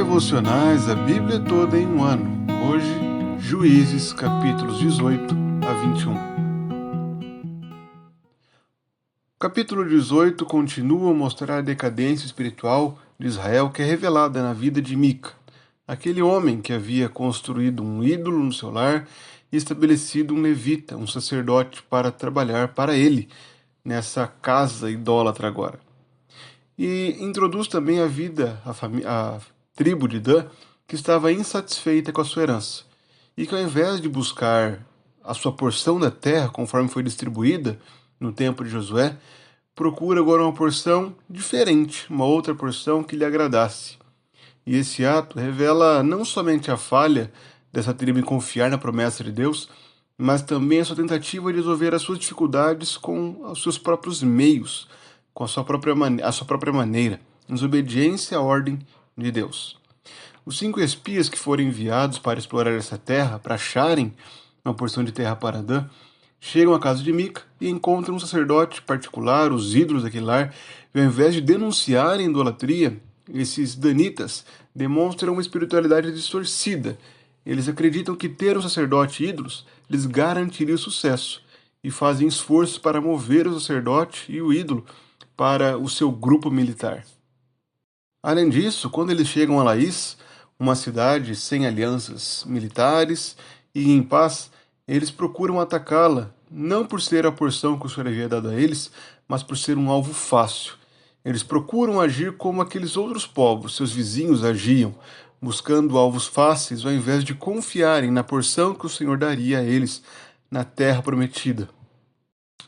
Devocionais, a Bíblia toda em um ano. Hoje, Juízes, capítulos 18 a 21. O capítulo 18 continua a mostrar a decadência espiritual de Israel que é revelada na vida de Mica, aquele homem que havia construído um ídolo no seu lar e estabelecido um levita, um sacerdote, para trabalhar para ele nessa casa idólatra agora. E introduz também a vida, a tribo de Dan, que estava insatisfeita com a sua herança, e que ao invés de buscar a sua porção da terra, conforme foi distribuída no tempo de Josué, procura agora uma porção diferente, uma outra porção que lhe agradasse. E esse ato revela não somente a falha dessa tribo em confiar na promessa de Deus, mas também a sua tentativa de resolver as suas dificuldades com os seus próprios meios, com a sua própria maneira, em desobediência à ordem de Deus. Os 5 espias que foram enviados para explorar essa terra, para acharem uma porção de terra para Dan, chegam à casa de Mica e encontram um sacerdote particular, os ídolos daquele lar, e ao invés de denunciarem idolatria, esses danitas demonstram uma espiritualidade distorcida. Eles acreditam que ter um sacerdote ídolos lhes garantiria o sucesso, e fazem esforços para mover o sacerdote e o ídolo para o seu grupo militar. Além disso, quando eles chegam a Laís, uma cidade sem alianças militares e em paz, eles procuram atacá-la, não por ser a porção que o Senhor havia dado a eles, mas por ser um alvo fácil. Eles procuram agir como aqueles outros povos, seus vizinhos, agiam, buscando alvos fáceis ao invés de confiarem na porção que o Senhor daria a eles na terra prometida.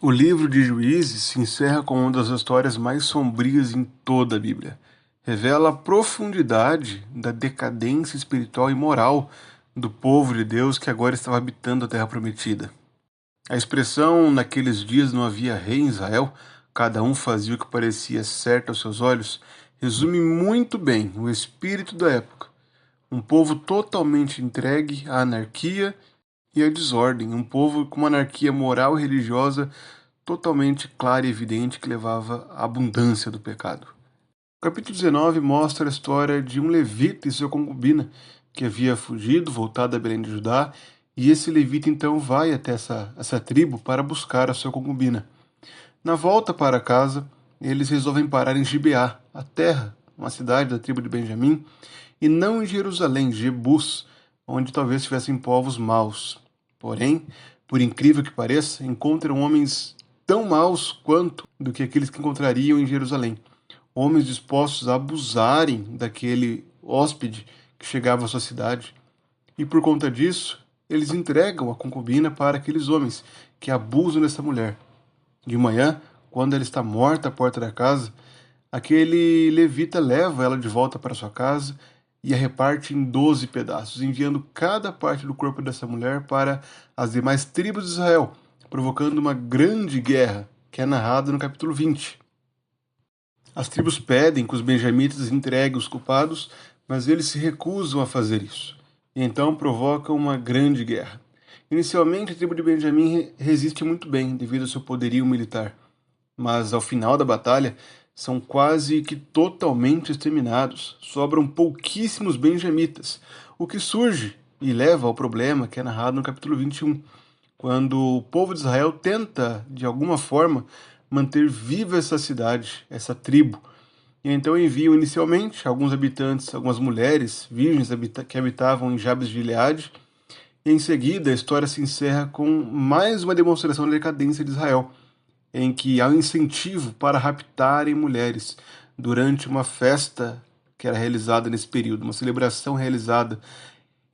O livro de Juízes se encerra com uma das histórias mais sombrias em toda a Bíblia. Revela a profundidade da decadência espiritual e moral do povo de Deus que agora estava habitando a terra prometida. A expressão "naqueles dias não havia rei em Israel, cada um fazia o que parecia certo aos seus olhos", resume muito bem o espírito da época. Um povo totalmente entregue à anarquia e à desordem, um povo com uma anarquia moral e religiosa totalmente clara e evidente que levava à abundância do pecado. O capítulo 19 mostra a história de um levita e sua concubina, que havia fugido, voltado a Belém de Judá, e esse levita então vai até essa tribo para buscar a sua concubina. Na volta para casa, eles resolvem parar em Gibeá, a terra, uma cidade da tribo de Benjamim, e não em Jerusalém, Jebus, onde talvez tivessem povos maus. Porém, por incrível que pareça, encontram homens tão maus quanto do que aqueles que encontrariam em Jerusalém. Homens dispostos a abusarem daquele hóspede que chegava à sua cidade. E por conta disso, eles entregam a concubina para aqueles homens que abusam dessa mulher. De manhã, quando ela está morta à porta da casa, aquele levita leva ela de volta para sua casa e a reparte em 12 pedaços, enviando cada parte do corpo dessa mulher para as demais tribos de Israel, provocando uma grande guerra, que é narrada no capítulo 20. As tribos pedem que os benjamitas entreguem os culpados, mas eles se recusam a fazer isso. E então provocam uma grande guerra. Inicialmente, a tribo de Benjamim resiste muito bem, devido ao seu poderio militar. Mas ao final da batalha, são quase que totalmente exterminados. Sobram pouquíssimos benjamitas, o que surge e leva ao problema que é narrado no capítulo 21, quando o povo de Israel tenta, de alguma forma, manter viva essa cidade, essa tribo. E então enviam inicialmente alguns habitantes, algumas mulheres virgens que habitavam em Jabes de Gileade, e em seguida a história se encerra com mais uma demonstração da decadência de Israel, em que há um incentivo para raptarem mulheres durante uma festa que era realizada nesse período, uma celebração realizada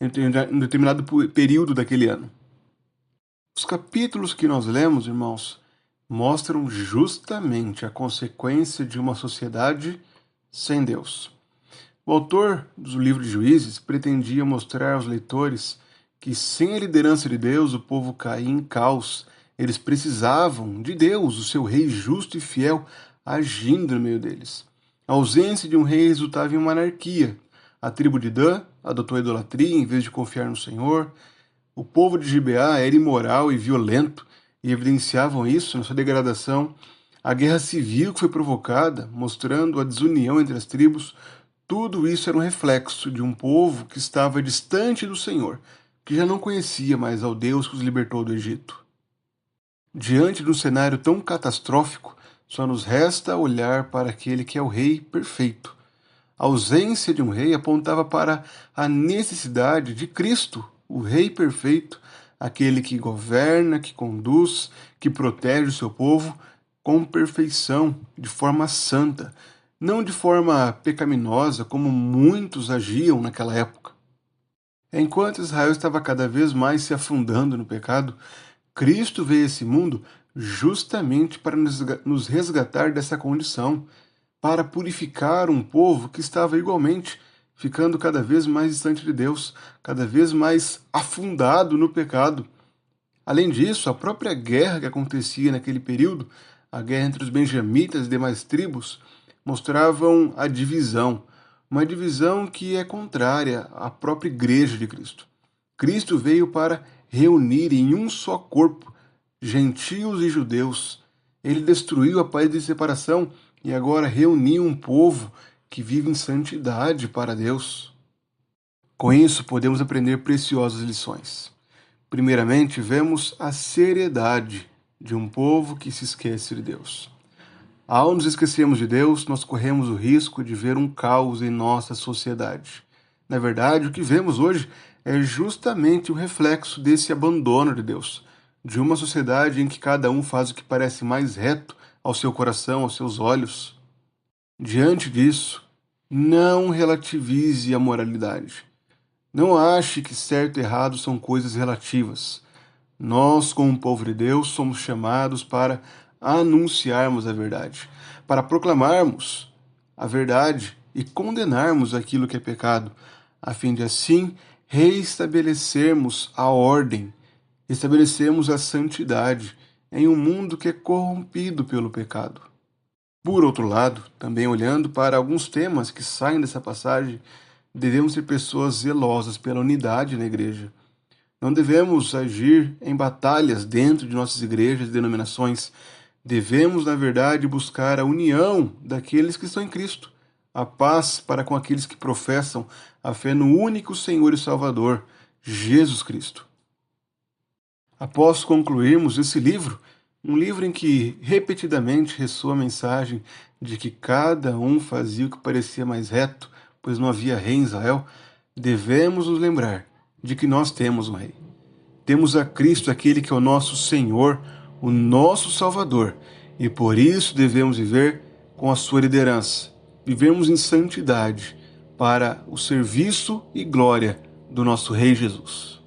em um determinado período daquele ano. Os capítulos que nós lemos, irmãos, mostram justamente a consequência de uma sociedade sem Deus. O autor do livro de Juízes pretendia mostrar aos leitores que sem a liderança de Deus o povo caía em caos. Eles precisavam de Deus, o seu rei justo e fiel, agindo no meio deles. A ausência de um rei resultava em uma anarquia. A tribo de Dan adotou a idolatria em vez de confiar no Senhor. O povo de Gibeá era imoral e violento, e evidenciavam isso na sua degradação. A guerra civil que foi provocada, mostrando a desunião entre as tribos, Tudo isso era um reflexo de um povo que estava distante do Senhor, que já não conhecia mais ao Deus que os libertou do Egito. Diante de um cenário tão catastrófico, só nos resta olhar para aquele que é o Rei perfeito. A ausência de um rei apontava para a necessidade de Cristo, o Rei perfeito, aquele que governa, que conduz, que protege o seu povo com perfeição, de forma santa, não de forma pecaminosa como muitos agiam naquela época. Enquanto Israel estava cada vez mais se afundando no pecado, Cristo veio a esse mundo justamente para nos resgatar dessa condição, para purificar um povo que estava igualmente ficando cada vez mais distante de Deus, cada vez mais afundado no pecado. Além disso, a própria guerra que acontecia naquele período, a guerra entre os benjamitas e demais tribos, mostravam a divisão, uma divisão que é contrária à própria igreja de Cristo. Cristo veio para reunir em um só corpo gentios e judeus. Ele destruiu a paz de separação e agora reuniu um povo que vive em santidade para Deus. Com isso, podemos aprender preciosas lições. Primeiramente, vemos a seriedade de um povo que se esquece de Deus. Ao nos esquecermos de Deus, nós corremos o risco de ver um caos em nossa sociedade. Na verdade, o que vemos hoje é justamente o reflexo desse abandono de Deus, de uma sociedade em que cada um faz o que parece mais reto ao seu coração, aos seus olhos. Diante disso, não relativize a moralidade. Não ache que certo e errado são coisas relativas. Nós, como povo de Deus, somos chamados para anunciarmos a verdade, para proclamarmos a verdade e condenarmos aquilo que é pecado, a fim de assim reestabelecermos a ordem, estabelecermos a santidade em um mundo que é corrompido pelo pecado. Por outro lado, também olhando para alguns temas que saem dessa passagem, devemos ser pessoas zelosas pela unidade na igreja. Não devemos agir em batalhas dentro de nossas igrejas e denominações. Devemos, na verdade, buscar a união daqueles que estão em Cristo, a paz para com aqueles que professam a fé no único Senhor e Salvador, Jesus Cristo. Após concluirmos esse livro, um livro em que repetidamente ressoa a mensagem de que cada um fazia o que parecia mais reto, pois não havia rei em Israel, devemos nos lembrar de que nós temos um rei. Temos a Cristo, aquele que é o nosso Senhor, o nosso Salvador, e por isso devemos viver com a sua liderança, vivermos em santidade para o serviço e glória do nosso Rei Jesus.